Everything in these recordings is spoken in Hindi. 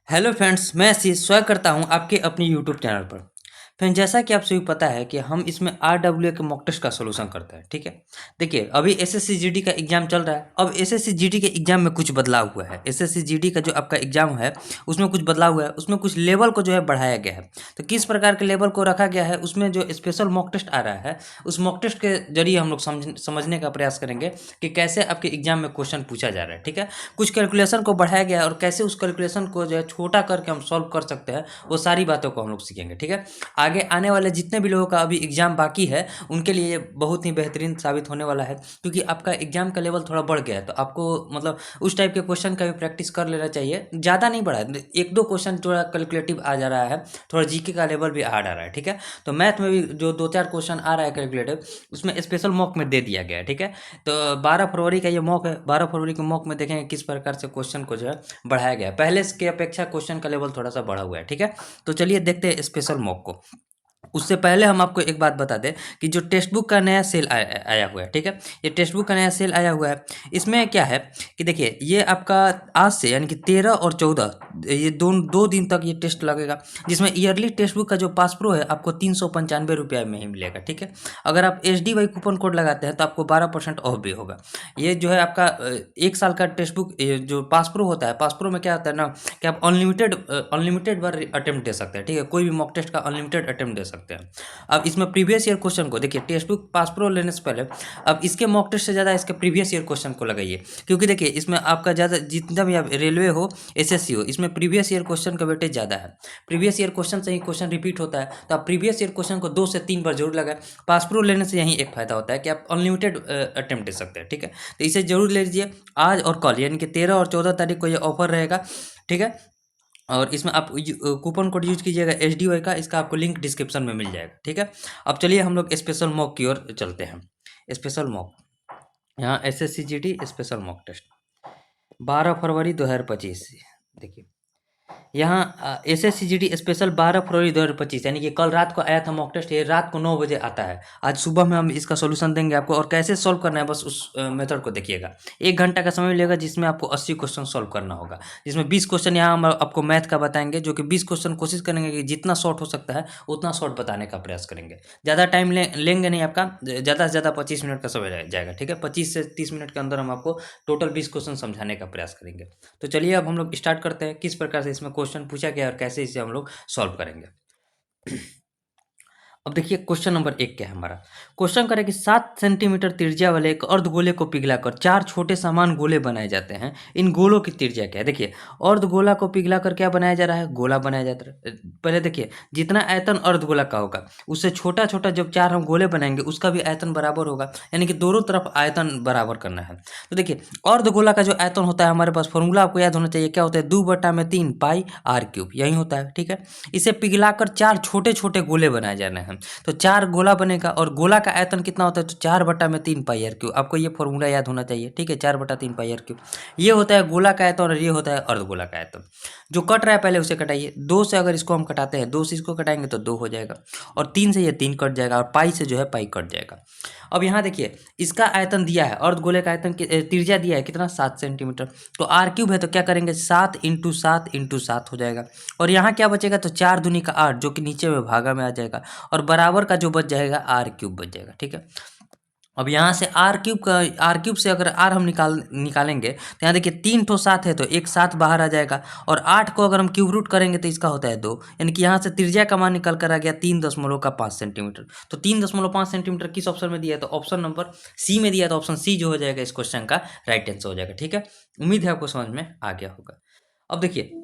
हेलो फ्रेंड्स, मैं आशीष स्वागत करता हूं आपके अपने यूट्यूब चैनल पर। फ्रेंड्स, जैसा कि आप सभी पता है कि हम इसमें RWA के मॉक टेस्ट का सॉल्यूशन करते हैं। ठीक है, देखिए अभी एसएससी जीडी का एग्जाम चल रहा है। अब एसएससी जीडी के एग्जाम में कुछ बदलाव हुआ है। एसएससी जीडी का जो आपका एग्जाम है उसमें कुछ बदलाव हुआ है। उसमें कुछ लेवल को जो है बढ़ाया गया है। तो किस प्रकार के लेवल को रखा गया है, उसमें जो स्पेशल मॉक टेस्ट आ रहा है उस मॉक टेस्ट के जरिए हम लोग समझने का प्रयास करेंगे कि कैसे आपके एग्जाम में क्वेश्चन पूछा जा रहा है। ठीक है, कुछ कैलकुलेशन को बढ़ाया गया है और कैसे उस कैलकुलेशन को जो है छोटा करके हम सॉल्व कर सकते हैं, वो सारी बातों को हम लोग सीखेंगे। ठीक है, आगे आने वाले जितने भी लोगों का अभी एग्जाम बाकी है उनके लिए ये बहुत ही बेहतरीन साबित होने वाला है, क्योंकि आपका एग्जाम का लेवल थोड़ा बढ़ गया है। तो आपको मतलब उस टाइप के क्वेश्चन का भी प्रैक्टिस कर लेना चाहिए। ज़्यादा नहीं बढ़ा है, एक दो क्वेश्चन थोड़ा कैलकुलेटिव आ जा रहा है, थोड़ा जीके का लेवल भी हार्ड आ रहा है। ठीक है, तो मैथ में भी जो दो चार क्वेश्चन आ रहा है कैलकुलेटिव, उसमें स्पेशल मॉक में दे दिया गया है। ठीक है, तो 12 फरवरी का ये मॉक है। 12 फरवरी के मॉक में देखेंगे किस प्रकार से क्वेश्चन को जो है बढ़ाया गया है। पहले की अपेक्षा क्वेश्चन का लेवल थोड़ा सा बढ़ा हुआ है। ठीक है, तो चलिए देखते हैं स्पेशल मॉक को। उससे पहले हम आपको एक बात बता दें कि जो टेक्स्ट बुक का नया सेल आया हुआ है। ठीक है, ये टेक्स्ट बुक का नया सेल आया हुआ है। इसमें क्या है कि देखिए ये आपका आज से यानी कि 13 और 14 ये दो दिन तक ये टेस्ट लगेगा, जिसमें ईयरली टेक्स्ट बुक का जो पास प्रो है आपको 395 रुपये में ही मिलेगा। ठीक है, अगर आप HDY कूपन कोड लगाते हैं तो आपको 12% ऑफ भी होगा। ये जो है आपका एक साल का टेक्स्ट बुक जो पास प्रो होता है, पास प्रो में क्या होता है ना कि आप अनलिमिटेड बार अटेम्प्ट दे सकते हैं। ठीक है, कोई भी मॉक टेस्ट का अनलिमिटेड अटेम्प्ट दे सकते हैं। अब इसमें प्रीवियस ईयर क्वेश्चन को देखिए, टेक्स्ट बुक पास प्रो लेने से पहले अब इसके मॉक टेस्ट से ज़्यादा इसके प्रीवियस ईयर क्वेश्चन को लगाइए, क्योंकि देखिए इसमें आपका ज़्यादा जितना भी आप रेलवे हो SSC हो, इसमें प्रीवियस ईयर क्वेश्चन का वेटेज ज़्यादा है। प्रीवियस ईयर क्वेश्चन से ही क्वेश्चन रिपीट होता है, तो आप प्रीवियस ईयर क्वेश्चन को 2 से 3 बार जरूर लगाएं। पास प्रो लेने से यही एक फायदा होता है कि आप अनलिमिटेड अटेम्प्ट दे सकते हैं। ठीक है, तो इसे जरूर ले लीजिए आज और कल, यानी कि 13 और 14 तारीख को ये ऑफर रहेगा। ठीक है, और इसमें आप कूपन कोड यूज कीजिएगा HDY का, इसका आपको लिंक डिस्क्रिप्शन में मिल जाएगा। ठीक है, अब चलिए हम लोग स्पेशल मॉक की ओर चलते हैं। स्पेशल मॉक, यहाँ SSC GD special mock test 12 फरवरी 2025। देखिए यहाँ SSC GD स्पेशल 12 फरवरी 2025, यानी कि कल रात को आया था मॉक टेस्ट। ये रात को 9 बजे आता है। आज सुबह में हम इसका सॉल्यूशन देंगे आपको, और कैसे सॉल्व करना है बस उस मेथड को देखिएगा। 1 घंटा का समय मिलेगा, जिसमें आपको 80 क्वेश्चन सॉल्व करना होगा, जिसमें 20 क्वेश्चन यहाँ हम आपको मैथ का बताएंगे, जो कि 20 क्वेश्चन कोशिश करेंगे कि जितना शॉर्ट हो सकता है उतना शॉर्ट बताने का प्रयास करेंगे। ज़्यादा टाइम लेंगे नहीं, आपका ज़्यादा से ज़्यादा 25 मिनट का समय जाएगा। ठीक है, 25 से 30 मिनट के अंदर हम आपको टोटल 20 क्वेश्चन समझाने का प्रयास करेंगे। तो चलिए अब हम लोग स्टार्ट करते हैं किस प्रकार से इसमें क्वेश्चन पूछा गया और कैसे इसे हम लोग सॉल्व करेंगे। अब देखिए क्वेश्चन नंबर 1 क्या है हमारा। क्वेश्चन करें कि 7 सेंटीमीटर त्रिज्या वाले एक अर्धगोले को पिघलाकर 4 छोटे समान गोले बनाए जाते हैं। इन गोलों की त्रिज्या क्या है। देखिए अर्धगोला को पिघलाकर क्या बनाया जा रहा है, गोला बनाया जाता है। पहले देखिए जितना आयतन अर्धगोला का होगा उससे छोटा छोटा जब 4 हम गोले बनाएंगे उसका भी आयतन बराबर होगा, यानी कि दोनों तरफ आयतन बराबर करना है। तो देखिए अर्धगोला का जो आयतन होता है हमारे पास फॉर्मूला आपको याद होना चाहिए, क्या होता है 2/3 पाई r³ यही होता है। ठीक है, इसे पिघलाकर 4 छोटे छोटे गोले बनाए जाने हैं। तो 4 गोला बनेगा, और गोला का आयतन कितना होता है तो 4/3 पाई r³ आपको ये फॉर्मूला याद होना चाहिए। ठीक है, 4/3 पाई r³ ये होता है गोला का आयतन, और ये होता है अर्धगोला का आयतन। जो कट रहा है पहले उसे कटाइए। 2 से अगर इसको हम कटाते हैं, 2 से इसको कटाएंगे तो 2 हो जाएगा, और 3 से ये 3 कट जाएगा, और पाई से जो है पाई कट जाएगा। अब यहाँ देखिए इसका आयतन दिया है, अर्धगोले का आयतन त्रिज्या दिया है कितना 7 सेंटीमीटर। तो r³ है तो क्या करेंगे 7 × 7 × 7 हो जाएगा, और यहाँ क्या बचेगा तो 4 दूनी का 8 जो कि नीचे में भागा में आ जाएगा, और बराबर का जो बच जाएगा r³ बच जाएगा। ठीक है, अब यहाँ से r³ से अगर r हम निकालेंगे तो यहाँ देखिए 3 ठो 7 है तो एक 7 बाहर आ जाएगा, और 8 को अगर हम क्यूब रूट करेंगे तो इसका होता है 2, यानी कि यहाँ से त्रिज्या का मान निकल कर आ गया 3.5 सेंटीमीटर। तो 3.5 सेंटीमीटर किस ऑप्शन में दिया है तो ऑप्शन नंबर C में दिया है। तो ऑप्शन C जो हो जाएगा इस क्वेश्चन का राइट आंसर हो जाएगा। ठीक है, उम्मीद है आपको समझ में आ गया होगा। अब देखिए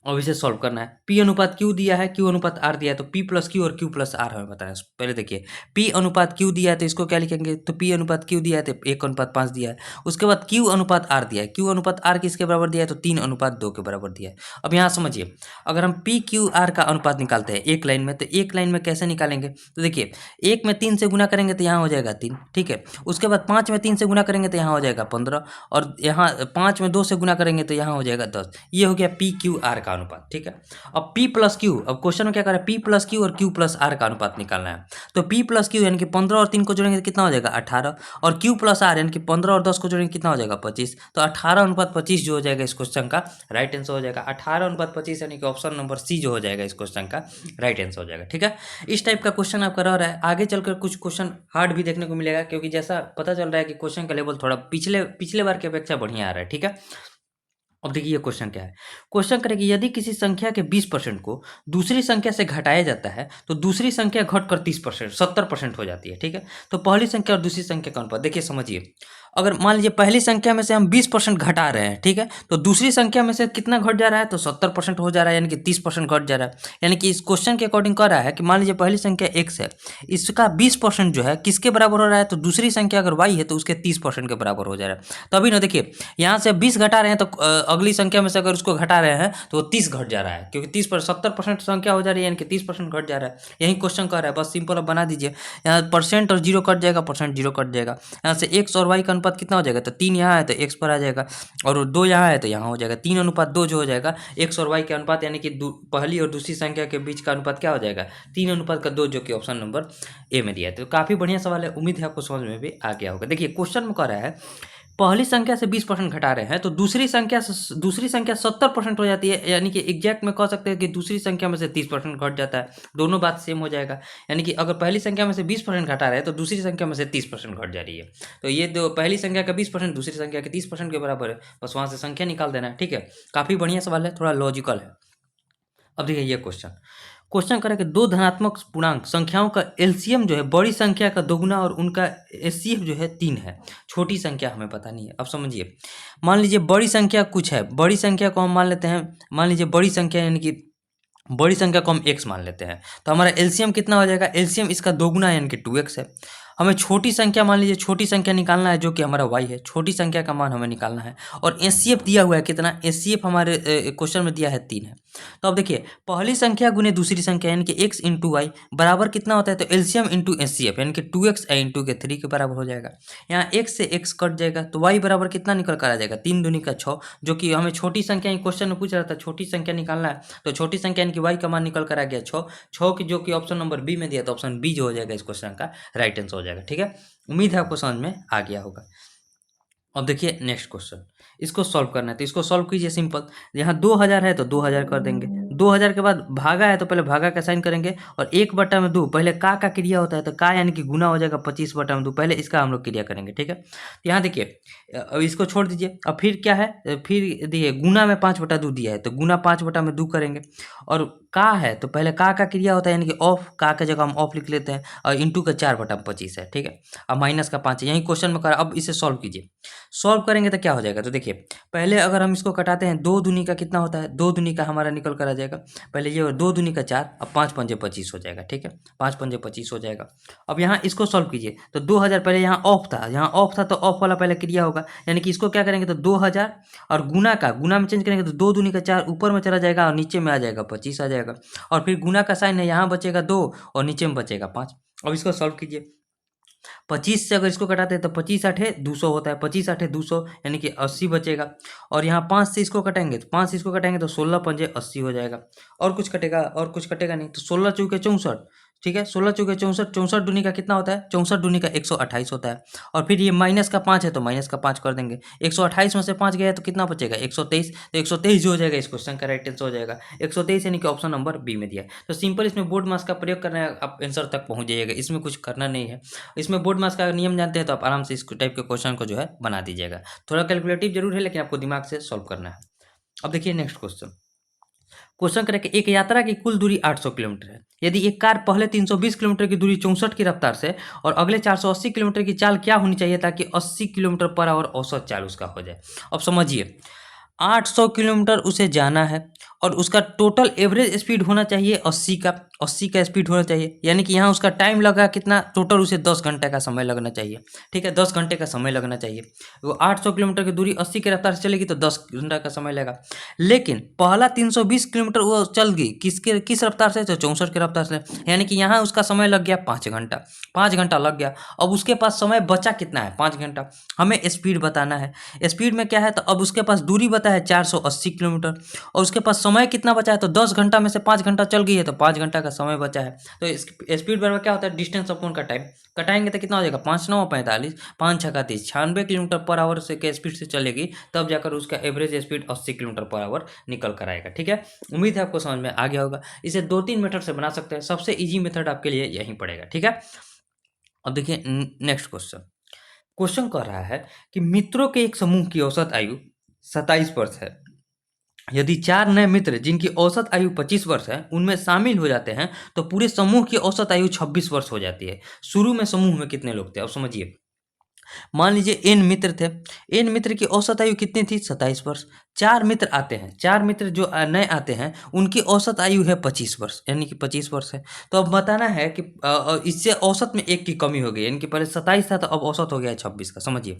अब इसे सॉल्व करना है। P अनुपात Q दिया है, Q अनुपात R दिया है, तो P + Q और Q + R हमें बताना है। पहले देखिए P अनुपात Q दिया है तो इसको क्या लिखेंगे तो P अनुपात Q दिया है तो 1:5 दिया है। उसके बाद Q अनुपात R दिया है, Q अनुपात R किसके बराबर दिया है तो 3:2 के बराबर दिया है। अब यहाँ समझिए अगर हम PQR का अनुपात निकालते हैं एक लाइन में, तो एक लाइन में कैसे निकालेंगे तो देखिए 1 में 3 से गुना करेंगे तो यहाँ हो जाएगा 3। ठीक है, उसके बाद 5 में 3 से गुना करेंगे तो यहाँ हो जाएगा 15, और यहाँ 5 में 2 से गुना करेंगे तो यहाँ हो जाएगा 10। ये हो गया PQR का अनुपात, ठीक है। अब P प्लस क्यू, अब क्वेश्चन में क्या कर रहा है, P प्लस क्यू और Q प्लस R का अनुपात निकालना है। तो P प्लस क्यू यानी कि 15 और 3 को जोड़ेंगे तो कितना हो जाएगा 18, और Q प्लस R यानी कि 15 और 10 को जोड़ेंगे कितना हो जाएगा 25। तो 18:25 जो हो जाएगा इस क्वेश्चन का राइट आंसर हो जाएगा 18:25, यानी कि ऑप्शन नंबर सी जो हो जाएगा इस क्वेश्चन का राइट आंसर हो जाएगा, ठीक है। इस टाइप का क्वेश्चन आपका रह रहा है। आगे चलकर कुछ क्वेश्चन हार्ड भी देखने को मिलेगा, क्योंकि जैसा पता चल रहा है कि क्वेश्चन का लेवल थोड़ा पिछले बार की अपेक्षा बढ़िया आ रहा है, ठीक है। अब देखिए ये क्वेश्चन क्या है। क्वेश्चन करें कि यदि किसी संख्या के 20% को दूसरी संख्या से घटाया जाता है तो दूसरी संख्या घटकर 30% 70% हो जाती है, ठीक है। तो पहली संख्या और दूसरी संख्या का अनुपात देखिए, समझिए। अगर मान लीजिए पहली संख्या में से हम 20% घटा रहे हैं, ठीक है, तो दूसरी संख्या में से कितना घट जा रहा है, तो 70% हो जा रहा है, यानी कि 30% घट जा रहा है। यानी कि इस क्वेश्चन के अकॉर्डिंग कह रहा है कि मान लीजिए पहली संख्या x है, इसका 20% जो है किसके बराबर हो रहा है, तो दूसरी संख्या अगर y है तो उसके 30% के बराबर हो जा रहा है। तो अभी ना देखिए, यहाँ से 20 घटा रहे हैं तो अगली संख्या में से अगर उसको घटा रहे हैं तो 30 घट जा रहा है, क्योंकि 70% संख्या हो जा रही है, यानी कि 30% घट जा रहा है। यही क्वेश्चन कर रहा है, बस सिंपल अब बना दीजिए। यहाँ परसेंट और जीरो कट जाएगा, परसेंट जीरो कट जाएगा। यहाँ से x और y का अनुपात कितना हो जाएगा, तो 3 यहाँ है तो x पर आ जाएगा, और 2 यहाँ है तो यहाँ हो जाएगा। 3:2 जो हो जाएगा x और y के अनुपात, यानी कि पहली और दूसरी संख्या के बीच का अनुपात क्या हो जाएगा 3:2, जो कि ऑप्शन नंबर ए में दिया है। तो काफ़ी बढ़िया सवाल है, उम्मीद है आपको समझ में भी आ गया होगा। देखिए क्वेश्चन में कह रहा है पहली संख्या से 20% घटा रहे हैं तो दूसरी संख्या 70% हो जाती है, यानी कि एग्जैक्ट में कह सकते हैं कि दूसरी संख्या में से 30% घट जाता है। दोनों बात सेम हो जाएगा, यानी कि अगर पहली संख्या में से 20% घटा रहे हैं तो दूसरी संख्या में से 30% घट जा रही है। तो ये दो, पहली संख्या का 20% दूसरी संख्या के 30% के बराबर है, बस वहाँ से संख्या निकाल देना है, ठीक है। काफ़ी बढ़िया सवाल है, थोड़ा लॉजिकल है। अब देखिए ये क्वेश्चन करें कि दो धनात्मक पूर्णांक संख्याओं का एलसीएम जो है बड़ी संख्या का दोगुना और उनका एचसीएफ जो है 3 है। छोटी संख्या हमें पता नहीं है। अब समझिए, मान लीजिए बड़ी संख्या कुछ है, बड़ी संख्या को हम मान लेते हैं, मान लीजिए बड़ी संख्या यानी कि बड़ी संख्या को हम x मान लेते हैं, तो हमारा एलसीएम कितना हो जाएगा, एलसीएम इसका दोगुना यानी कि 2x है। हमें छोटी संख्या, मान लीजिए छोटी संख्या निकालना है जो कि हमारा y है, छोटी संख्या का मान हमें निकालना है, और एचसीएफ दिया हुआ है कितना, एचसीएफ हमारे क्वेश्चन में दिया है 3 है। तो अब देखिए पहली संख्या गुने दूसरी संख्या यानी कि x इंटू वाई बराबर कितना होता है, तो एलसीएम इंटू एचसीएफ यानी कि 2x इंटू के 3 के बराबर हो जाएगा। यहाँ x से x कट जाएगा तो y बराबर कितना निकल कर आ जाएगा 3 दूनी का 6, जो कि हमें छोटी संख्या क्वेश्चन में पूछ रहा था, छोटी संख्या निकालना है। तो छोटी संख्या यानी कि y का मान निकल कर आ गया 6 की, जो कि ऑप्शन नंबर बी में दिया, तो ऑप्शन बी जो हो जाएगा इस क्वेश्चन का राइट आंसर हो जाएगा, ठीक है। उम्मीद है आपको समझ में आ गया होगा। अब देखिए नेक्स्ट क्वेश्चन, इसको सॉल्व करना है, तो इसको सॉल्व कीजिए सिंपल। यहाँ 2000 है तो 2000 कर देंगे, 2000 के बाद भागा है तो पहले भागा का साइन करेंगे, और 1/2 पहले का क्रिया होता है, तो का यानी कि गुना हो जाएगा 25/2, पहले इसका हम लोग क्रिया करेंगे, ठीक है। तो यहाँ देखिए अब इसको छोड़ दीजिए, अब फिर क्या है, फिर देखिए गुना में 5/2 दिया है तो गुना 5/2 करेंगे, और का है तो पहले का क्रिया होता है, यानी कि ऑफ, का जगह हम ऑफ लिख लेते हैं, और इंटू का 4/25 है, ठीक है। अब माइनस का 5 है, यही क्वेश्चन में करा। अब इसे सॉल्व कीजिए, सॉल्व करेंगे तो क्या हो जाएगा, तो देखिए पहले अगर हम इसको कटाते हैं 2 दूनी का कितना होता है, 2 दूनी का हमारा निकल कर आ जाएगा, पहले ये 2 दूनी का 4, अब 5 पंजे 25 हो जाएगा, ठीक है, 5 पंजे 25 हो जाएगा। अब यहाँ इसको सॉल्व कीजिए, तो 2000 पहले यहाँ ऑफ था, तो ऑफ वाला पहले क्रिया होगा, यानी कि इसको क्या करेंगे तो 2000 और गुना में चेंज करेंगे तो 2 दूनी का 4 ऊपर में चला जाएगा और नीचे में आ जाएगा 25 आ जाएगा, और फिर गुना का साइन है, यहाँ बचेगा 2 और नीचे में बचेगा 5। अब इसको सॉल्व कीजिए, 25 से अगर इसको कटाते हैं तो 25 8 200 होता है, 25 8 200 यानी कि 80 बचेगा, और यहाँ 5 से इसको कटेंगे तो 5 से इसको कटेंगे तो 16 पंजे 80 हो जाएगा, और कुछ कटेगा नहीं, तो 16 चौके 64, ठीक है, 16 चौके 64, 64 दूनी का कितना होता है, 64 दूनी का 128 होता है, और फिर ये माइनस का 5 है तो माइनस का 5 कर देंगे, 128 में से 5 गया तो कितना बचेगा 123, तो 123 जो हो जाएगा इस क्वेश्चन का राइट आंसर हो जाएगा 123, यानी कि ऑप्शन नंबर बी में दिया है। तो सिंपल इसमें बोर्ड मास का प्रयोग करना है, आप आंसर तक पहुंच जाइएगा, इसमें कुछ करना नहीं है। इसमें बोर्ड मास का नियम जानते हैं तो आप आराम से इस टाइप के क्वेश्चन को जो है बना दीजिएगा। थोड़ा कैलकुलेटिव जरूर है, लेकिन आपको दिमाग से सॉल्व करना है। अब देखिए नेक्स्ट क्वेश्चन करें कि एक यात्रा की कुल दूरी 800 किलोमीटर है। यदि एक कार पहले 320 किलोमीटर की दूरी 64 की रफ्तार से और अगले 480 किलोमीटर की चाल क्या होनी चाहिए ताकि 80 किलोमीटर पर आवर औसत चाल उसका हो जाए। अब समझिए 800 किलोमीटर उसे जाना है और उसका टोटल एवरेज स्पीड होना चाहिए 80 का, 80 का स्पीड होना चाहिए, यानी कि यहाँ उसका टाइम लगा कितना, टोटल उसे 10 घंटे का समय लगना चाहिए। ठीक है, 10 घंटे का समय लगना चाहिए। वो 800 किलोमीटर की दूरी 80 की रफ्तार से चलेगी तो 10 घंटा का समय लगेगा। लेकिन पहला 320 किलोमीटर वो चल गई किस रफ्तार से, तो 64 की रफ्तार से, यानी कि यहाँ उसका समय लग गया 5 घंटा। 5 घंटा लग गया। अब उसके पास समय बचा कितना है, 5 घंटा। हमें स्पीड बताना है। स्पीड में क्या है, तो अब उसके पास दूरी बता है 480 किलोमीटर, और उसके पास समय कितना बचा है, तो 10 घंटा में से 5 घंटा चल गई है, तो 5 घंटा का समय बचा है। तो स्पीड बराबर क्या होता है, डिस्टेंस अपॉन का टाइम। कटाएंगे तो कितना हो जाएगा, 5 9 45, 5 6 30, 96 किलोमीटर पर आवर से के स्पीड से चलेगी, तब जाकर उसका average speed 80 kilometre per hour निकल कर आएगा। ठीक है, उम्मीद है आपको समझ में आ गया होगा। इसे 2-3 मेथड से बना सकते हैं, सबसे ईजी मेथड आपके लिए यही पड़ेगा। ठीक है, अब देखिए नेक्स्ट क्वेश्चन। क्वेश्चन कह रहा है कि मित्रों के एक समूह की औसत आयु 27 वर्ष है। यदि 4 नए मित्र जिनकी औसत आयु 25 वर्ष है उनमें शामिल हो जाते हैं तो पूरे समूह की औसत आयु 26 वर्ष हो जाती है। शुरू में समूह में कितने लोग थे, अब समझिए। मान लीजिए एन मित्र थे। एन मित्र की औसत आयु कितनी थी, 27 वर्ष। 4 मित्र आते हैं, 4 मित्र जो नए आते हैं उनकी औसत आयु है 25 वर्ष, यानी कि 25 वर्ष है। तो अब बताना है कि इससे औसत में एक की कमी हो गई, यानी कि पहले 27 था तो अब औसत हो गया है 26 का। समझिए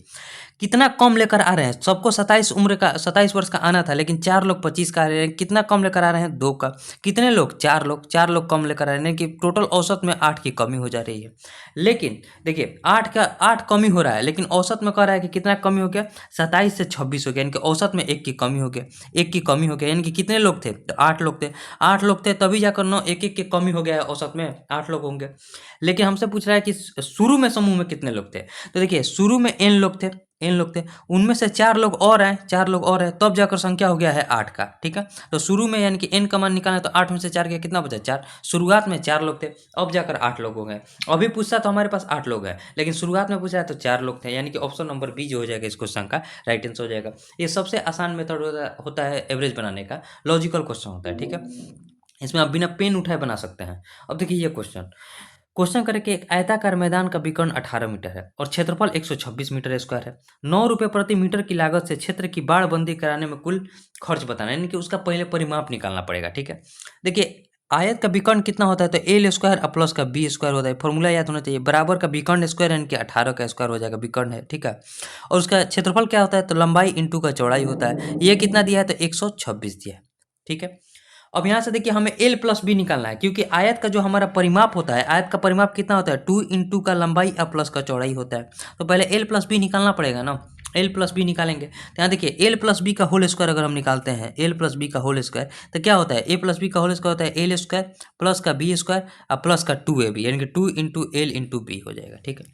कितना कम लेकर आ रहे हैं। सबको 27 वर्ष का आना था, लेकिन 4 लोग 25 का आ रहे हैं। कितना कम लेकर आ रहे हैं, 2 का। कितने लोग, 4 लोग कम लेकर आ रहे हैं, कि टोटल औसत में 8 की कमी हो जा रही है। लेकिन देखिए 8 कमी हो रहा है, लेकिन औसत में कह रहा है कि कितना कमी हो गया, 27 से 26 हो गया, यानी कि औसत में 1 की कमी हो गया। 1 की कमी हो गया, यानी कि कितने लोग थे, तो 8 लोग थे। 8 लोग थे तभी जाकर 9 1 की कमी हो गया है, औसत में 8 लोग होंगे। लेकिन हमसे पूछ रहा है कि शुरू में समूह में कितने लोग थे। तो देखिए शुरू में एन लोग थे, उनमें से 4 लोग और हैं, 4 लोग और हैं, तब जाकर संख्या हो गया है 8 का। ठीक है, तो शुरू में यानी कि एन का मान निकालना है, तो 8 में से 4 गया, कितना बचा, 4। शुरुआत में 4 लोग थे, अब जाकर 8 लोग हो गए। अभी पूछता तो हमारे पास 8 लोग हैं, लेकिन शुरुआत में पूछा है तो 4 लोग थे, यानी कि ऑप्शन नंबर बी जो हो जाएगा इस क्वेश्चन का राइट आंसर हो जाएगा। ये सबसे आसान मेथड होता है एवरेज बनाने का, लॉजिकल क्वेश्चन होता है। ठीक है, इसमें आप बिना पेन उठाए बना सकते हैं। अब देखिए ये क्वेश्चन करें कि एक आयताकार मैदान का विकर्ण 18 मीटर है और क्षेत्रफल 126 मीटर स्क्वायर है। 9 रुपये प्रति मीटर की लागत से क्षेत्र की बाड़बंदी कराने में कुल खर्च बताना है, यानी कि उसका पहले परिमाप निकालना पड़ेगा। ठीक है, देखिए आयत का विकर्ण कितना होता है, तो एल स्क्वायर प्लस का बी स्क्वायर होता है। फॉर्मूला याद होना चाहिए, बराबर का विकर्ण स्क्वायर, यानी कि 18 का स्क्वायर हो जाएगा, विकर्ण है। ठीक है, और उसका क्षेत्रफल क्या होता है, तो लंबाई इंटू का चौड़ाई होता है। ये कितना दिया है, तो 126 दिया है। ठीक है, अब यहाँ से देखिए हमें एल प्लस बी निकालना है, क्योंकि आयत का जो हमारा परिमाप होता है, आयत का परिमाप कितना होता है, 2 इंटू का लंबाई प्लस का चौड़ाई होता है। तो पहले एल प्लस बी निकालना पड़ेगा ना, एल प्लस बी निकालेंगे तो यहाँ देखिए एल प्लस बी का होल स्क्वायर अगर हम निकालते हैं, एल प्लस बी का होल स्क्वायर, तो क्या होता है, ए प्लस बी का होल स्क्वायर होता है एल स्क्वायर प्लस का बी स्क्वायर और प्लस का 2ab, यानी कि 2 इंटू एल इंटू बी हो जाएगा। ठीक है,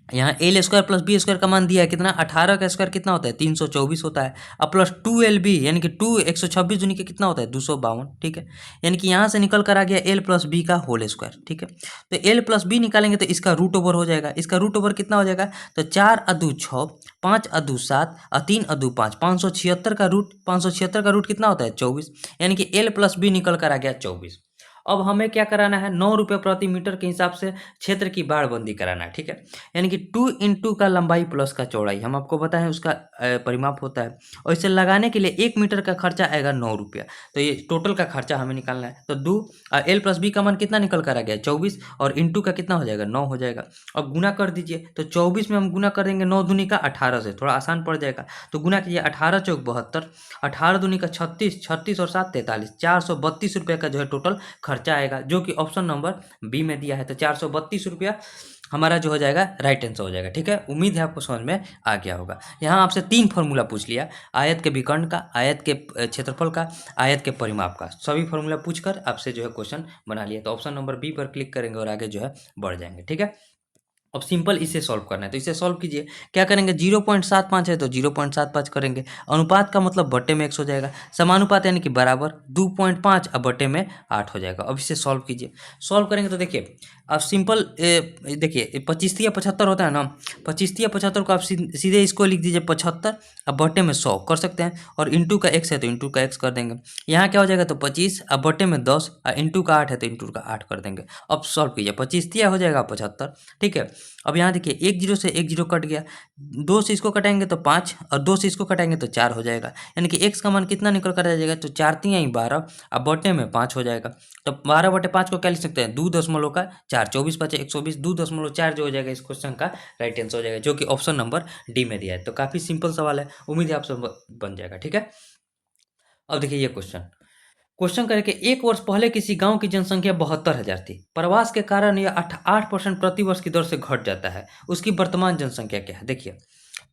यहाँ L square plus B square का मान दिया है कितना, 18 का स्क्वायर कितना होता है, 324 होता है, अब प्लस 2LB यानी कि 126 दूनी के कितना होता है, 252। ठीक है, यानी कि यहाँ से निकल कर आ गया एल प्लस बी का होल स्क्वायर। ठीक है, तो एल प्लस बी निकालेंगे तो इसका रूट ओवर हो जाएगा। इसका रूट ओवर कितना हो जाएगा, तो 4 अदू 6, 5 अदू 7 और 3 अदू 5, 576 का रूट कितना होता है, 24, यानी कि एल प्लस बी निकल कर आ गया 24। अब हमें क्या कराना है, 9 रुपये प्रति मीटर के हिसाब से क्षेत्र की बाड़बंदी कराना है। ठीक है, यानी कि 2 इंटू का लंबाई प्लस का चौड़ाई, हम आपको बताएं उसका परिमाप होता है, और इसे लगाने के लिए 1 मीटर का खर्चा आएगा 9 रुपया। तो ये टोटल का खर्चा हमें निकालना है। तो 2 एल प्लस बी का मान कितना निकल कर आ गया, 24, और इंटू का कितना हो जाएगा, 9 हो जाएगा। अब गुना कर दीजिए, तो 24 में हम गुना करेंगे 9 दूनी का 18 से, थोड़ा आसान पड़ जाएगा। तो गुना कीजिए, 18 चौक 72, 18 दूनी का 36, 36 और 7 43, 432 रुपये का जो है टोटल खर्चा आएगा, जो कि ऑप्शन नंबर बी में दिया है। तो 432 रुपया हमारा जो हो जाएगा राइट आंसर हो जाएगा। ठीक है, उम्मीद है आपको समझ में आ गया होगा। यहाँ आपसे 3 फार्मूला पूछ लिया, आयत के विकर्ण का, आयत के क्षेत्रफल का, आयत के परिमाप का, सभी फार्मूला पूछकर आपसे जो है क्वेश्चन बना लिया। तो ऑप्शन नंबर बी पर क्लिक करेंगे और आगे जो है बढ़ जाएंगे। ठीक है, अब सिंपल इसे सॉल्व करना है, तो इसे सॉल्व कीजिए। क्या करेंगे, 0.75 है तो 0.75 करेंगे, अनुपात का मतलब बट्टे में 100 हो जाएगा, समानुपात यानी कि बराबर 2.5 अब बट्टे में 8 हो जाएगा। अब इसे सॉल्व कीजिए। सॉल्व करेंगे तो देखिए अब सिंपल देखिए 25 75 होता है ना, 25 75 को आप सीधे इसको लिख दीजिए 75 अब बट्टे में 100 कर सकते हैं, और इंटू का x है तो इंटू का x कर देंगे। यहाँ क्या हो जाएगा, तो 25 अब बट्टे में 10 और इंटू का 8 है तो इंटू का 8 कर देंगे। अब सॉल्व कीजिए, 25 हो जाएगा 75। ठीक है, अब यहाँ देखिए एक जीरो से एक जीरो कट गया, 2 से इसको कटाएंगे तो 5 और 2 से इसको कटाएंगे तो 4 हो जाएगा, यानी कि x का मान कितना निकल कर आ जाएगा, तो 4 तियाँ ही 12, अब बटे में 5 हो जाएगा। तो 12/5 को क्या लिख सकते हैं, 2.4, 24 बचे 120, 2.4 जो हो जाएगा इस क्वेश्चन का राइट आंसर हो जाएगा, जो कि ऑप्शन नंबर डी में दिया है। तो काफ़ी सिंपल सवाल है, उम्मीद है आप सब बन जाएगा। ठीक है, अब देखिए ये क्वेश्चन करें कि 1 वर्ष पहले किसी गांव की जनसंख्या 72,000 थी, प्रवास के कारण यह 8% प्रति वर्ष की दर से घट जाता है, उसकी वर्तमान जनसंख्या क्या है। देखिए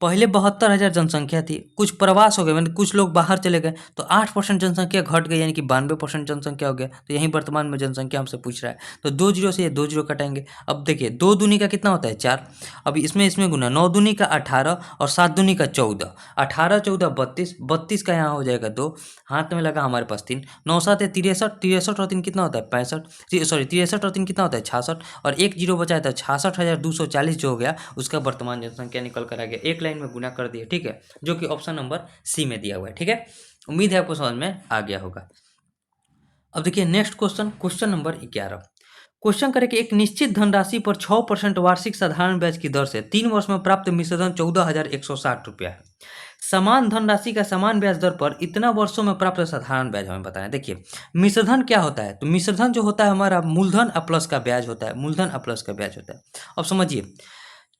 पहले 72,000 जनसंख्या थी, कुछ प्रवास हो गए, मतलब कुछ लोग बाहर चले गए, तो 8% जनसंख्या घट गई, यानी कि 92% जनसंख्या हो गया। तो यही वर्तमान में जनसंख्या हमसे पूछ रहा है, तो 2 जीरो से ये 2 जीरो कटाएंगे। अब देखिए 2 दूनी का कितना होता है 4, अब इसमें गुना, 9 दूनी का 18 और 7 दूनी का 14, 18 14 32, 32 का यहाँ हो जाएगा 2, हाथ में लगा हमारे पास 3, 9 7 है 63, 63 और 3 कितना होता है 65, सॉरी 63 और 3 कितना होता है 66, और एक जीरो बचा है तो 66,240 जो हो गया, उसका वर्तमान जनसंख्या निकल कर आ गया, एक लाइन में गुना कर दिए। ठीक है, जो कि ऑप्शन नंबर सी में दिया हुआ है। ठीक है, उम्मीद है आपको समझ में आ गया होगा। अब देखिए नेक्स्ट क्वेश्चन नंबर 11, क्वेश्चन करें कि एक निश्चित धनराशि पर 6% वार्षिक साधारण ब्याज की दर से 3 वर्ष में प्राप्त मिश्रधन 14,160 रुपया है। समान धनराशि का समान ब्याज दर पर इतना वर्षों में प्राप्त साधारण ब्याज हमें बताना है। देखिए मिश्रधन क्या होता है, तो मिश्रधन जो होता है हमारा मूलधन और प्लस का ब्याज होता है, मूलधन और प्लस का ब्याज होता है। अब समझिए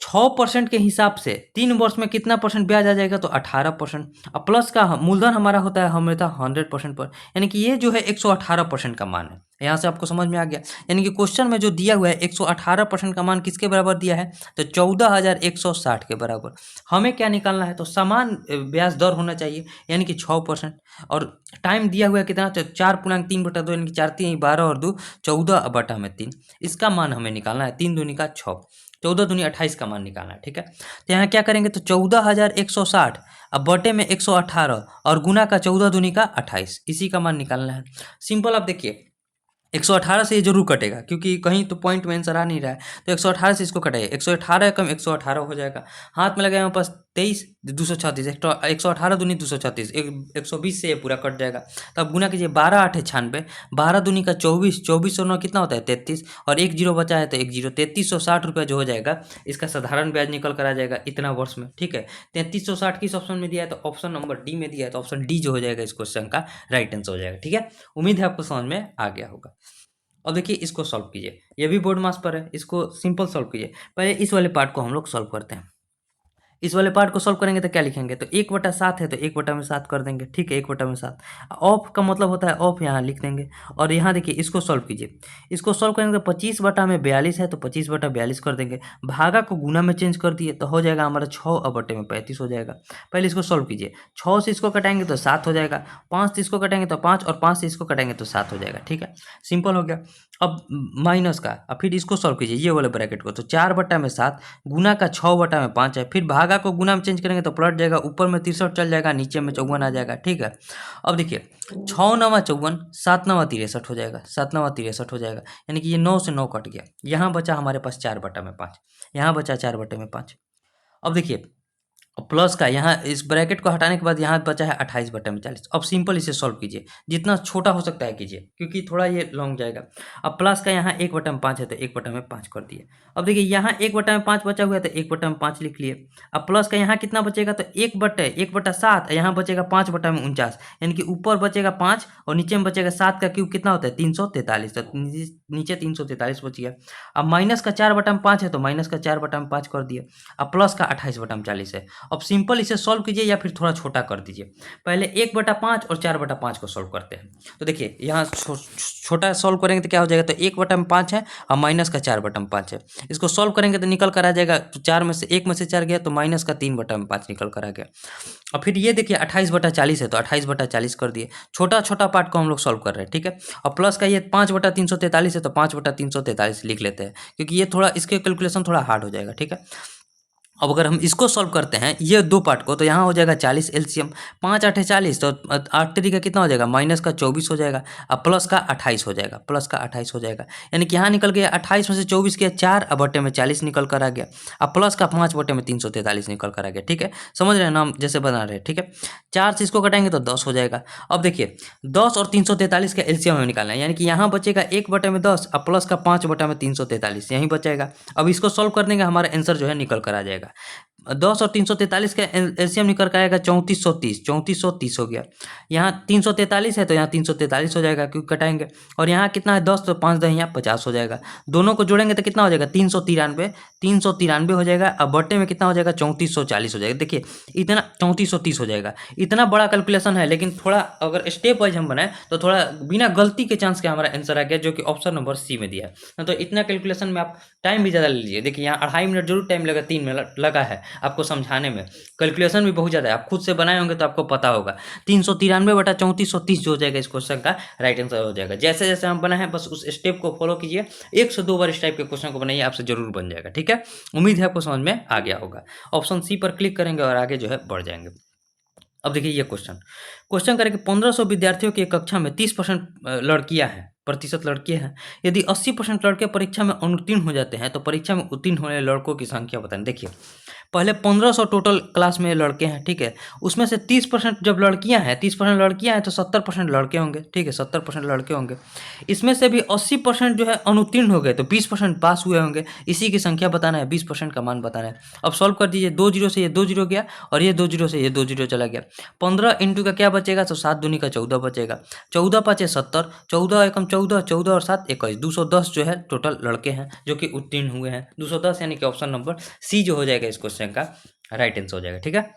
6% के हिसाब से 3 वर्ष में कितना परसेंट ब्याज आ जाएगा, तो 18%, और प्लस का मूलधन हमारा होता है हमेशा 100% पर, यानी कि ये जो है 118% का मान है। यहाँ से आपको समझ में आ गया, यानी कि क्वेश्चन में जो दिया हुआ है 118% का मान किसके बराबर दिया है, तो 14,160 के बराबर। हमें क्या निकालना है, तो समान ब्याज दर होना चाहिए, यानी कि 6%, और टाइम दिया हुआ है कितना, तो 4.3/2, यानी कि 4 3 12 और 2 14/3, इसका मान हमें निकालना है। 3 दूनी का 6, 14 दूनी 28 का मान निकालना है। ठीक है, तो यहाँ क्या करेंगे, तो 14,160 अब बटे में 118 और गुना का 14 दूनी का 28, इसी का मान निकालना है। सिंपल, आप देखिए 118 से ये जरूर कटेगा, क्योंकि कहीं तो पॉइंट में आंसर आ नहीं रहा है, तो 118 से इसको कटेगा, 118 कम 118 हो जाएगा, हाथ में लगाए हमारे पास 23 236, 118 दूनी 236, 120 से ये पूरा कट जाएगा। तो अब गुना कीजिए, 12 8 96, 12 दूनी का 24, 24 और 9 कितना होता है 33, और एक जीरो बचा है तो एक जीरो, 3360 रुपया जो हो जाएगा, इसका साधारण ब्याज निकल कर आ जाएगा इतना वर्ष में। ठीक है, 3360 किस ऑप्शन में दिया है, तो ऑप्शन नंबर डी में दिया है, तो ऑप्शन डी जो हो जाएगा इस क्वेश्चन का राइट आंसर हो जाएगा। ठीक है, उम्मीद है आपको समझ में आ गया होगा। अब देखिए इसको सॉल्व कीजिए, ये भी बोर्ड मास पर है, इसको सिंपल सॉल्व कीजिए। पहले इस वाले पार्ट को हम लोग सॉल्व करते हैं। इस वाले पार्ट को सॉल्व करेंगे तो क्या लिखेंगे, तो 1/7 है तो 1/7 कर देंगे। ठीक है, 1/7, ऑफ का मतलब होता है ऑफ, यहाँ लिख देंगे। और यहाँ देखिए इसको सॉल्व कीजिए, इसको सॉल्व करेंगे तो 25/42 है तो 25/42 कर देंगे, भागा को गुना में चेंज कर दिए तो हो जाएगा हमारा 6/35 हो जाएगा। पहले इसको सॉल्व कीजिए, 6 से इसको कटाएंगे तो 7 हो जाएगा, 5 से इसको कटाएंगे तो 5, और 5 से इसको कटाएंगे तो 7 हो जाएगा। ठीक है, सिंपल हो गया। अब माइनस का, अब फिर इसको सॉल्व कीजिए ये वाले ब्रैकेट को, तो 4/7 गुना का 6/5 है, फिर भागा को गुना में चेंज करेंगे तो पलट जाएगा, ऊपर में 63 चल जाएगा, नीचे में 54 आ जाएगा। ठीक है, अब देखिए 6 9 54, 7 9 63 हो जाएगा, 7 9 63 हो जाएगा, यानी कि ये 9 से 9 कट गया, यहाँ बचा हमारे पास 4/5, यहाँ बचा 4/5। अब देखिए प्लस का, यहाँ इस ब्रैकेट को हटाने के बाद यहाँ बचा है 28/40। अब सिंपल इसे सॉल्व कीजिए, जितना छोटा हो सकता है कीजिए, क्योंकि थोड़ा ये लॉन्ग जाएगा। अब प्लस का यहाँ 1/5 है तो 1/5 कर दिए। अब देखिए यहाँ 1/5 बचा हुआ है तो 1/5 लिख लिए। अब प्लस का यहाँ कितना बचेगा, तो 1/7, यहाँ बचेगा 5/49, यानी कि ऊपर बचेगा 5 और नीचे में बचेगा 7 का क्यूब कितना होता है 343, तो नीचे 343 बच गया। अब माइनस का 4/5 है तो माइनस का 4/5 कर दिए। अब प्लस का 28/40 है। अब सिंपल इसे सॉल्व कीजिए या फिर थोड़ा छोटा कर दीजिए। पहले 1/5 और 4/5 को सॉल्व करते हैं। तो देखिए यहाँ छोटा सॉल्व करेंगे तो क्या हो जाएगा, तो 1/5 है और माइनस का 4/5 है। इसको सॉल्व करेंगे तो निकल कर आ जाएगा, तो 4 में से 1 में से 4 गया तो माइनस का 3/5 निकल कर आ गया। और फिर ये देखिए 28/40 है तो 28/40 कर दिए। छोटा छोटा पार्ट को हम लोग सॉल्व कर रहे हैं। ठीक है, और प्लस का ये 5/343 है तो 5/343 लिख लेते हैं, क्योंकि ये थोड़ा इसके कैलकुलेशन थोड़ा हार्ड हो जाएगा। ठीक है, अब अगर हम इसको सॉल्व करते हैं ये दो पार्ट को, तो यहाँ हो जाएगा 40 एलसीएम, 5 8 40, तो 8 तरीका कितना हो जाएगा, माइनस का 24 हो जाएगा, अब प्लस का 28 हो जाएगा, प्लस का 28 हो जाएगा। यानी कि यहाँ निकल गया 28 में से 24 किया 4, अब बटे में 40 निकल कर आ गया, अब प्लस का 5 बटे में 343 निकल कर आ गया। ठीक है, समझ रहे हैं ना हम जैसे बना रहे हैं। ठीक है, 4 से इसको घटाएंगे तो 10 हो जाएगा। अब देखिए 10 और 343 का एलसीएम हमें निकालना है, यानी कि यहाँ बचेगा 1 बटे में 10, अब प्लस का 5 बटे में 343 यहीं बचेगा। अब इसको सॉल्व करने का हमारा आंसर जो है निकल कर आ जाएगा। 10 और 343 का एलसीएम निकल कर आएगा 3430, 3430 हो गया। यहाँ 343 है तो यहाँ 343 हो जाएगा क्योंकि कटाएंगे, और यहाँ कितना है 10, तो 5 10 यहाँ 50 हो जाएगा। दोनों को जोड़ेंगे तो कितना हो जाएगा 393, 393 हो जाएगा। अब बटे में कितना हो जाएगा 3440 हो जाएगा। देखिए इतना 3430 हो जाएगा। इतना बड़ा कैलकुलेशन है, लेकिन थोड़ा अगर स्टेप वाइज हम बनाए तो थोड़ा बिना गलती के चांस के हमारा आंसर आ गया, जो कि ऑप्शन नंबर सी में दिया है। तो इतना कैलकुलेशन में आप टाइम भी ज़्यादा ले लीजिए। देखिए यहाँ 2.5 मिनट जरूर टाइम लगा, 3 मिनट लगा है आपको समझाने में। कैलकुलेशन भी बहुत ज़्यादा है, आप खुद से बनाए होंगे तो आपको पता होगा। 393 बटा 3430 जो हो जाएगा इस क्वेश्चन का राइट आंसर हो जाएगा। जैसे जैसे हम बनाए हैं बस उस स्टेप को फॉलो कीजिए, 1 से 2 बार इस टाइप के क्वेश्चन को बनाइए, आपसे जरूर बन जाएगा। ठीक है, उम्मीद है आपको समझ में आ गया होगा। ऑप्शन सी पर क्लिक करेंगे और आगे जो है बढ़ जाएंगे। अब देखिए ये क्वेश्चन करें कि 1500 विद्यार्थियों की एक कक्षा में 30% लड़कियां हैं, प्रतिशत लड़कियां हैं। यदि 80% लड़के परीक्षा में अनुत्तीर्ण हो जाते हैं तो परीक्षा में उत्तीर्ण होने वाले लड़कों की संख्या बताएं। देखिए पहले 1500 टोटल क्लास में लड़के हैं, ठीक है, उसमें से 30% जब लड़कियां हैं, 30% लड़कियां हैं तो 70% लड़के होंगे। ठीक है, 70% लड़के होंगे। इसमें से भी 80% जो है अनुत्तीर्ण हो गए तो 20% पास हुए होंगे। इसी की संख्या बताना है, 20% का मान बताना है। अब सॉल्व कर दीजिए, 2 जीरो से ये 2 जीरो गया और ये 2 जीरो से ये 2 जीरो चला गया। 15 इंटू का क्या बचेगा, तो 7 दूनी का 14 बचेगा। 14 पाँचे 70, 14 एकम 14, 14 और 7 21, 210 जो है टोटल लड़के हैं जो कि उत्तीर्ण हुए हैं। 210 यानी कि ऑप्शन नंबर सी जो हो जाएगा इस क्वेश्चन का राइट आंसर हो जाएगा। ठीक है,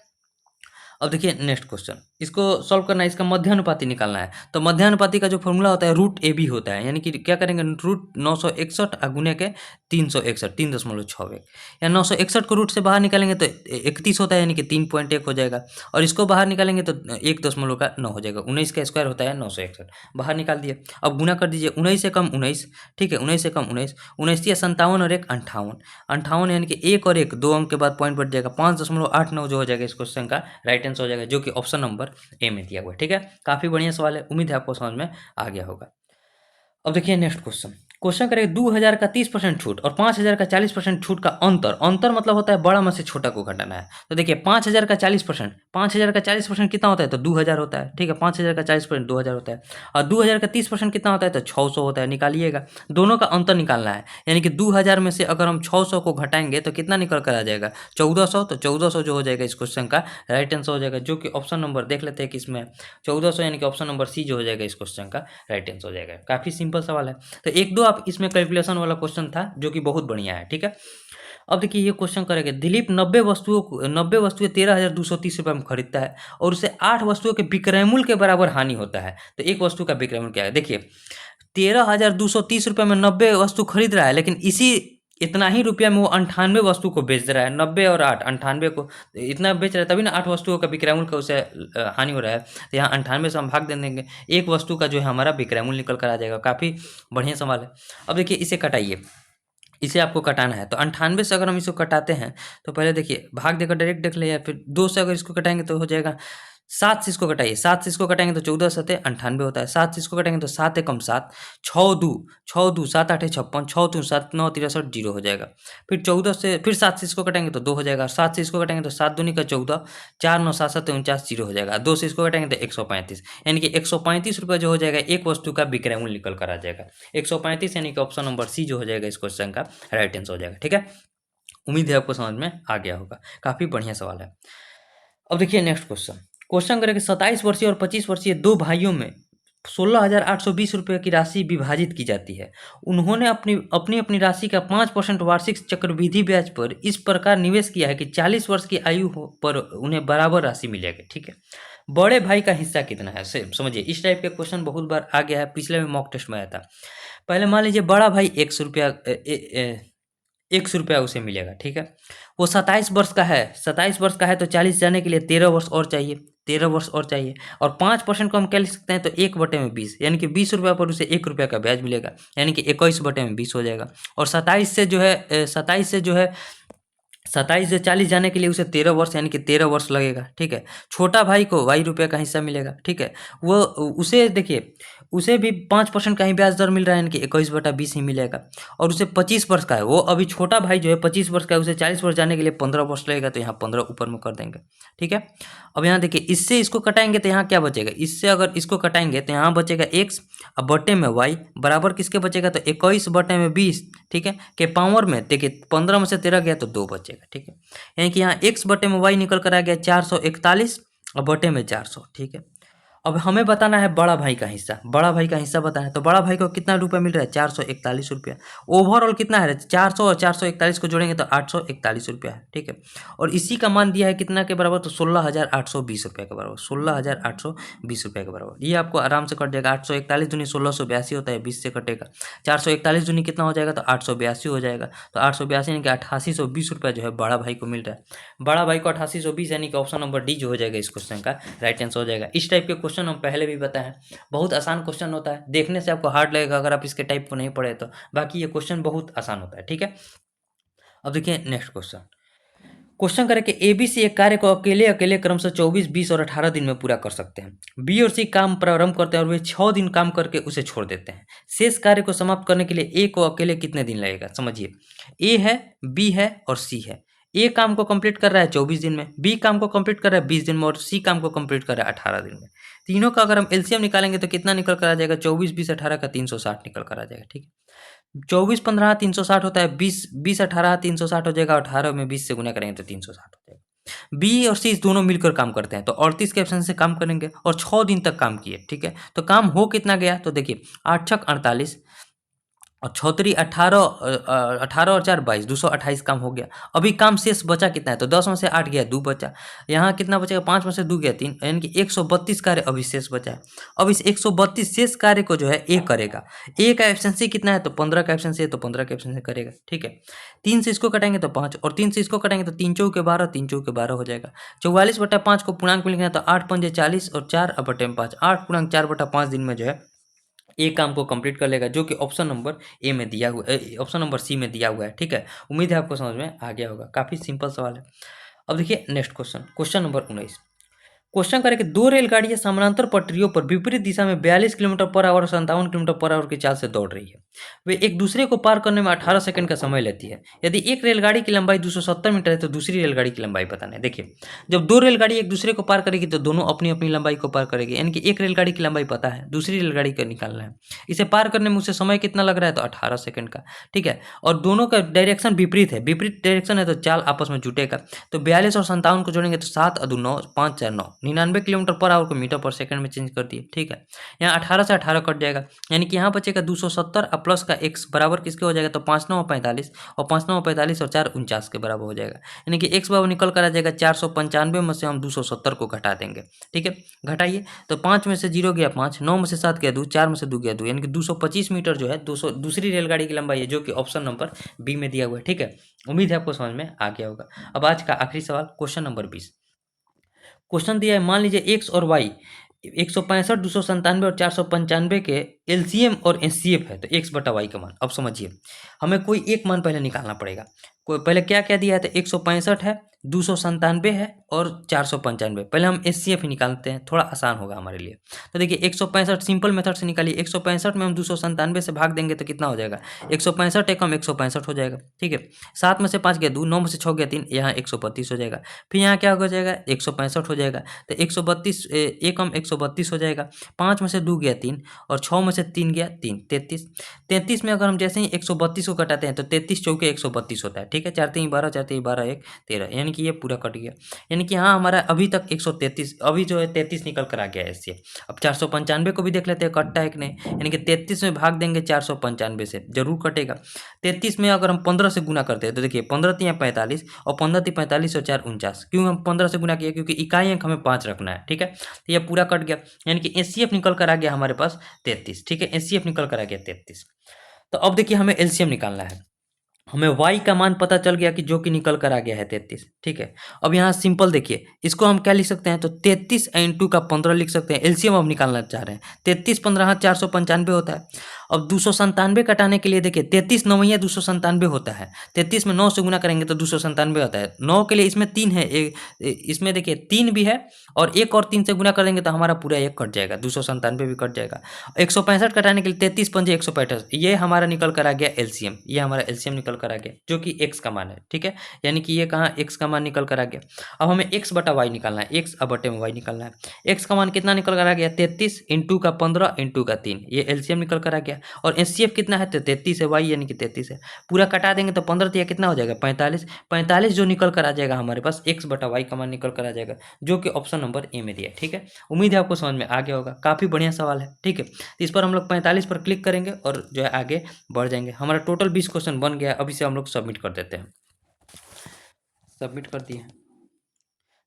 अब देखिए नेक्स्ट क्वेश्चन, इसको सॉल्व करना है, इसका मध्यानुपाती निकालना है। तो मध्यानुपाती का जो फॉर्मूला होता है रूट ए बी होता है, यानी कि क्या करेंगे, रूट 961 गुने के 361, 3.61, या 961 को रूट से बाहर निकालेंगे तो 31 होता है, यानी कि 3.1 हो जाएगा, और इसको बाहर निकालेंगे तो 1.9 हो जाएगा। 19 का स्क्वायर होता है 961, बाहर निकाल दिए। अब गुना कर दीजिए, 19 से कम 19, ठीक है, 19 से कम 19, 19 या 57 और 1 58, 58 यानी कि 1 और 1 2 अंक के बाद पॉइंट बढ़ जाएगा, 5.89 जो हो जाएगा इस क्वेश्चन का राइट आंसर हो जाएगा, जो कि ऑप्शन नंबर ए में दिया हुआ है। ठीक है, काफी बढ़िया सवाल है, उम्मीद है आपको समझ में आ गया होगा। अब देखिए नेक्स्ट क्वेश्चन करेंगे 2000 का 30% छूट और 5000 का 40% छूट का अंतर मतलब होता है बड़ा में से छोटा को घटाना है। तो देखिए 5000 का 40%, 5000 का 40% कितना होता है, तो 2000 होता है। ठीक है, 5000 का 40% 2000 होता है, और 2000 का 30% कितना होता है, तो 600 होता है। निकालिएगा, दोनों का अंतर निकालना है, यानी कि 2000 में से अगर हम 600 को घटाएंगे तो कितना निकल कर आ जाएगा, 1400। तो 1400 जो हो जाएगा इस क्वेश्चन का राइट आंसर हो जाएगा, जो कि ऑप्शन नंबर देख लेते हैं कि इसमें 1400 यानी कि ऑप्शन नंबर सी जो हो जाएगा इस क्वेश्चन का राइट आंसर हो जाएगा। काफी सिंपल सवाल है। तो 1-2 आप इसमें कैलकुलेशन वाला क्वेश्चन था जो कि बहुत बढ़िया है। ठीक है, अब देखिए ये क्वेश्चन करेंगे, दिलीप 90 वस्तुएं 13,230 रुपये में खरीदता है और उसे 8 वस्तुओं के विक्रय मूल्य के बराबर हानि होता है। तो एक वस्तु का विक्रय मूल्य क्या है, देखिए 13,230 रुपये में 90 वस्तु खरीद रहा है, लेकिन इसी इतना ही रुपया में वो 98 वस्तु को बेच रहा है। 90 और 8, 98 को इतना बेच रहा है, तभी ना 8 वस्तुओं का विक्रय मूल्य का उसे हानि हो रहा है। तो यहाँ 98 से हम भाग दे देंगे, एक वस्तु का जो है हमारा विक्रय मूल्य निकल कर आ जाएगा। काफ़ी बढ़िया सवाल है। अब देखिए इसे कटाइए, इसे आपको कटाना है। तो 98 से अगर हम इसको कटाते हैं तो पहले देखिए भाग देकर डायरेक्ट देख ले, या फिर 2 से अगर इसको कटाएंगे तो हो जाएगा 7 से इसको कटाइए, 7 से इसको कटाएंगे तो 14 सते 98 होता है। 7 से इसको कटाएंगे तो 7 एकम 7, 6 दू 7 8 56, 6 2 7 9 63 जीरो हो जाएगा। फिर 14 से फिर 7 से इसको कटाएंगे तो 2 हो जाएगा। 7 से इसको कटाएंगे तो 7 दूनी का 14, 4 9 7 7 49 जीरो हो जाएगा। 2 से इसको कटाएंगे तो 135, यानी कि 135 रुपये जो हो जाएगा एक वस्तु का विक्रय मूल्य निकल कर आ जाएगा। 135 यानी कि ऑप्शन नंबर सी जो हो जाएगा इस क्वेश्चन का राइट आंसर हो जाएगा। ठीक है, उम्मीद है आपको समझ में आ गया होगा। काफी बढ़िया सवाल है। अब देखिए नेक्स्ट क्वेश्चन करेंगे 27 वर्षीय और 25 वर्षीय दो भाइयों में 16,820 रुपये की राशि विभाजित की जाती है। उन्होंने अपनी राशि का 5% वार्षिक चक्रवृद्धि ब्याज पर इस प्रकार निवेश किया है कि 40 वर्ष की आयु पर उन्हें बराबर राशि मिलेगी। ठीक है, बड़े भाई का हिस्सा कितना है, समझिए इस टाइप के क्वेश्चन बहुत बार आ गया है, पिछले में मॉक टेस्ट में आया था। पहले मान लीजिए बड़ा भाई 100 रुपया उसे मिलेगा। ठीक है, वो 27 वर्ष का है, 27 वर्ष का है तो 40 जाने के लिए 13 वर्ष और चाहिए, 13 वर्ष और चाहिए। और 5% को हम क्या लिख सकते हैं, तो 1/20, यानी कि 20 रुपया पर उसे 1 रुपया का ब्याज मिलेगा, यानी कि 21/20 हो जाएगा। और 27 से जो है 27 से 40 जाने के लिए उसे 13 वर्ष यानी कि 13 वर्ष लगेगा, ठीक है। छोटा भाई को ₹y का हिस्सा मिलेगा, ठीक है। वो उसे देखिए, उसे भी 5% का ही ब्याज दर मिल रहा है, यानी कि 21/20 ही मिलेगा। और उसे 25 वर्ष का है, वो अभी छोटा भाई जो है 25 वर्ष का है, उसे 40 वर्ष जाने के लिए 15 वर्ष लगेगा, तो यहाँ 15 ऊपर में कर देंगे, ठीक है। अब यहाँ देखिए, इससे इसको कटाएंगे तो यहाँ क्या बचेगा, इससे अगर इसको कटाएंगे तो यहाँ बचेगा x, अब बटे में y बराबर किसके बचेगा, तो 21/20, ठीक है, के पावर में देखिए 15 में से 13 गया तो 2 बचेगा, ठीक है। यानी कि यहाँ x बटे में y निकल कर आ गया 441 और बटे में 400, ठीक है। अब हमें बताना है बड़ा भाई का हिस्सा, बड़ा भाई का हिस्सा बताना है, तो बड़ा भाई को कितना रुपया मिल रहा है, 441 रुपया। ओवरऑल कितना है, 400 और 441 को जोड़ेंगे तो 841 रुपया है, ठीक है। और इसी का मान दिया है कितना के बराबर, तो 16,820 रुपये के बराबर, 16,820 रुपये के बराबर। ये आपको आराम से कट जाएगा, 841 दूनी 1682 होता है, 20 से कटेगा। 441 दूनी कितना हो जाएगा, तो 882 हो जाएगा। तो 882 यानी कि 8820 रुपया जो है बड़ा भाई को मिल रहा है। बड़ा भाई को 8820 यानी कि ऑप्शन नंबर डी जो हो जाएगा इस क्वेश्चन का राइट आंसर हो जाएगा। इस टाइप के क्वेश्चन हम पहले भी बताए हैं, बहुत आसान क्वेश्चन होता है, देखने से आपको हार्ड लगेगा अगर आप इसके टाइप को नहीं पढ़े तो, बाकी ये क्वेश्चन बहुत आसान होता है, ठीक है। अब देखिए नेक्स्ट क्वेश्चन, क्वेश्चन करें कि एबीसी एक कार्य को अकेले अकेले क्रमशः 24, 20 और 18 दिन में पूरा कर सकते हैं। बी और सी काम प्रारंभ करते हैं और वे 6 दिन काम करके उसे छोड़ देते हैं। शेष कार्य को समाप्त करने के लिए ए को अकेले कितने दिन लगेगा, समझिए। ए है, बी है और सी है। ए काम को कंप्लीट कर रहा है 24 दिन में, बी काम को कंप्लीट कर रहा है 20 दिन में और सी काम को कंप्लीट कर रहा है 18 दिन में। तीनों का अगर हम एलसीएम निकालेंगे तो कितना निकल कर आ जाएगा, 24, 20, 18 का 360 निकल कर आ जाएगा, ठीक है। 24, 15 360 होता है, 20, 20, 18 360 हो जाएगा, 18 में 20 से गुना करेंगे तो 360 हो जाएगा। बी और सी दोनों मिलकर काम करते हैं, तो 38 के ऑप्शन से काम करेंगे और 6 दिन तक काम किए, ठीक है। तो काम हो कितना गया, तो देखिए 8 छक 48 और 6 18 18 और 4 22, 228 काम हो गया। अभी काम शेष बचा कितना है, तो 10 में से 8 गया 2 बचा। यहाँ कितना बचेगा, 5 में से 2 गया 3, यानी कि 132 कार्य अभी शेष बचा है। अब इस 132 शेष कार्य को जो है ए करेगा। ए का एफिशिएंसी कितना है, तो 15 का एफिशिएंसी है, तो 15 का एफिशिएंसी करेगा, ठीक है। 3 से इसको कटेंगे तो 5 और 3 से इसको कटेंगे तो 3 चौके 12, 3 चौके 12 हो जाएगा। 44/5 को पूर्णांक में लिखना है तो 8 पंजे 40 और 4 बटे में 5, 8×4/5 दिन में जो है ए काम को कंप्लीट कर लेगा, जो कि ऑप्शन नंबर ए में दिया हुआ, ऑप्शन नंबर सी में दिया हुआ है, ठीक है। उम्मीद है आपको समझ में आ गया होगा, काफ़ी सिंपल सवाल है। अब देखिए next question, question number 19। Question करें कि दो रेलगाड़ियां समानांतर पटरियों पर विपरीत दिशा में 42 किलोमीटर पर आवर और 57 किलोमीटर पर आवर की चाल से दौड़ रही है। वे एक दूसरे को पार करने में 18 सेकंड का समय लेती है। यदि एक रेलगाड़ी की लंबाई 270 मीटर है तो दूसरी रेलगाड़ी की लंबाई बताना है। देखिए, जब दो रेलगाड़ी एक दूसरे को पार करेगी तो दोनों अपनी अपनी लंबाई को पार करेगी, यानी कि एक रेलगाड़ी की लंबाई पता है, दूसरी रेलगाड़ी का निकालना है। इसे पार करने में उसे समय कितना लग रहा है, तो 18 सेकंड का, ठीक है। और दोनों का डायरेक्शन विपरीत है, विपरीत डायरेक्शन है तो चाल आपस में जुटेगा। तो 42 और 57 को जोड़ेंगे तो 7 और 2 9, 5 4 9, 99 किलोमीटर पर आवर को मीटर पर सेकंड में चेंज कर दिए, ठीक है। यहाँ 18 से 18 कट जाएगा, यानी कि यहाँ बचेगा 270 और प्लस का x बराबर किसके हो जाएगा, तो 5 9 45 और 5 9 45 और 4 49 के बराबर हो जाएगा। यानी कि x बराबर निकल कर आ जाएगा 495 में से हम 270 को घटा देंगे, ठीक है। घटाइए तो 5 में से 0 गया 5, 9 में से 7 गया 2, 4 में से 2 गया 2, यानी कि 225 मीटर जो है 200 दूसरी रेलगाड़ी की लंबाई है, जो कि ऑप्शन नंबर बी में दिया हुआ है, ठीक है। उम्मीद है आपको समझ में आ गया होगा। अब आज का आखिरी सवाल, क्वेश्चन नंबर 20। क्वेश्चन दिया है, मान लीजिए एक्स और वाई 165, 297 और 495 के एलसीएम और एचसीएफ है, तो एक्स बटा वाई का मान। अब समझिए, हमें कोई एक मान पहले निकालना पड़ेगा। कोई पहले क्या क्या दिया है, तो 165 है, 297 है और 495। पहले हम एचसीएफ ही निकालते हैं, थोड़ा आसान होगा हमारे लिए। तो देखिए 165 सिंपल मेथड से निकालिए, 165 में हम 297 से भाग देंगे तो कितना हो जाएगा, 165 एकम 165 हो जाएगा, ठीक है। 7 में से 5 गया 2, 9 में से 6 गया 3, यहाँ 132 हो जाएगा। फिर यहाँ क्या हो जाएगा, 165 हो जाएगा, तो 132 एकम 132 हो जाएगा। 5 में से 2 गया 3 और 6 में से 3 गया 3, 33। 33 में अगर हम जैसे ही 132 को कटाते हैं तो 33 चौके 132 होता है, ठीक है। 4 3 12, 4 3 12 1 13, यानी कि ये पूरा कट गया। यानी कि हाँ हमारा अभी तक 133, अभी जो है 33 निकल कर आ गया है इससे। अब 495 को भी देख लेते हैं कटता है कि नहीं, यानी कि 33 में भाग देंगे 495 से, जरूर कटेगा। 33 में अगर हम 15 से गुना करते हैं तो देखिए 15 3 45 और 15 3 45 और 4 49। क्यों हम 15 से गुना किया, क्योंकि इकाई अंक हमें 5 रखना है, ठीक है। तो यह पूरा कट गया, यानी कि एचसीएफ निकल कर आ गया हमारे पास 33, ठीक है। एचसीएफ निकल कर आ गया 33। तो अब देखिए हमें एलसीएम निकालना है। हमें y का मान पता चल गया कि जो कि निकल कर आ गया है 33, ठीक है। अब यहाँ सिंपल देखिए, इसको हम क्या लिख सकते हैं, तो 33 × 2 का 15 लिख सकते हैं। एलसीएम अब निकालना चाह रहे हैं, 33 15 495 होता है। अब 297 कटाने के लिए देखिए 33 नौवैया 297 होता है, 33 में 9 से गुना करेंगे तो 297 होता है। 9 के लिए इसमें 3 है, इसमें देखिए 3 भी है और 1 और 3 से गुना करेंगे तो हमारा पूरा 1 कट जाएगा, 297 भी कट जाएगा। 165 कटाने के लिए 33 पंजे 165, ये हमारा निकल कर आ गया एलसीएम, ये हमारा एलसीएम निकल कर आ गया जो कि एक्स का मान है, ठीक है। यानी कि ये कहाँ एक्स का मान निकल कर आ गया। अब हमें एक्स बटा वाई निकालना है, एक्स अब बटे में वाई निकालना है। एक्स का मान कितना निकल कर आ गया 33 इंटू का 15 इंटू का 3, ये एलसीएम निकल कर आ गया। और एचसीएफ कितना है तो 33 है, वाई यानी कि 33 है। पूरा कटा देंगे तो 15 दिया कितना हो जाएगा 45, 45 जो निकल कर आ जाएगा हमारे पास एक्स बटा वाई का मान निकल कर आ जाएगा, जो कि ऑप्शन नंबर ए में दिया है, ठीक है। उम्मीद है आपको समझ में आ गया होगा, काफ़ी बढ़िया सवाल है, ठीक है। इस पर हम लोग 45 पर क्लिक करेंगे और जो है आगे बढ़ जाएंगे। हमारा टोटल 20 क्वेश्चन बन गया, अभी से हम लोग सबमिट कर देते हैं। सबमिट कर दिए,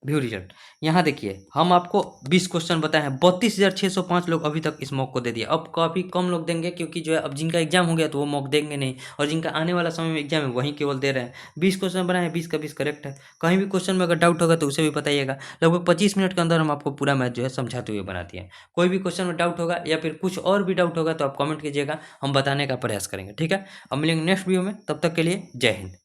व्यू रिजल्ट। यहाँ देखिए हम आपको 20 क्वेश्चन बताए हैं, 32,605 लोग अभी तक इस मॉक को दे दिया। अब काफ़ी कम लोग देंगे क्योंकि जो है अब जिनका एग्जाम हो गया तो वो मॉक देंगे नहीं, और जिनका आने वाला समय में एग्जाम है वहीं केवल दे रहे हैं। 20 क्वेश्चन बनाए, 20 का 20 करेक्ट है। कहीं भी क्वेश्चन में अगर डाउट होगा तो उसे भी बताइएगा। लगभग 25 मिनट के अंदर हम आपको पूरा मैथ जो है समझाते हुए बना दिए हैं। कोई भी क्वेश्चन में डाउट होगा या फिर कुछ और भी डाउट होगा तो आप कमेंट कीजिएगा, हम बताने का प्रयास करेंगे, ठीक है। अब मिलेंगे नेक्स्ट वीडियो में, तब तक के लिए जय हिंद।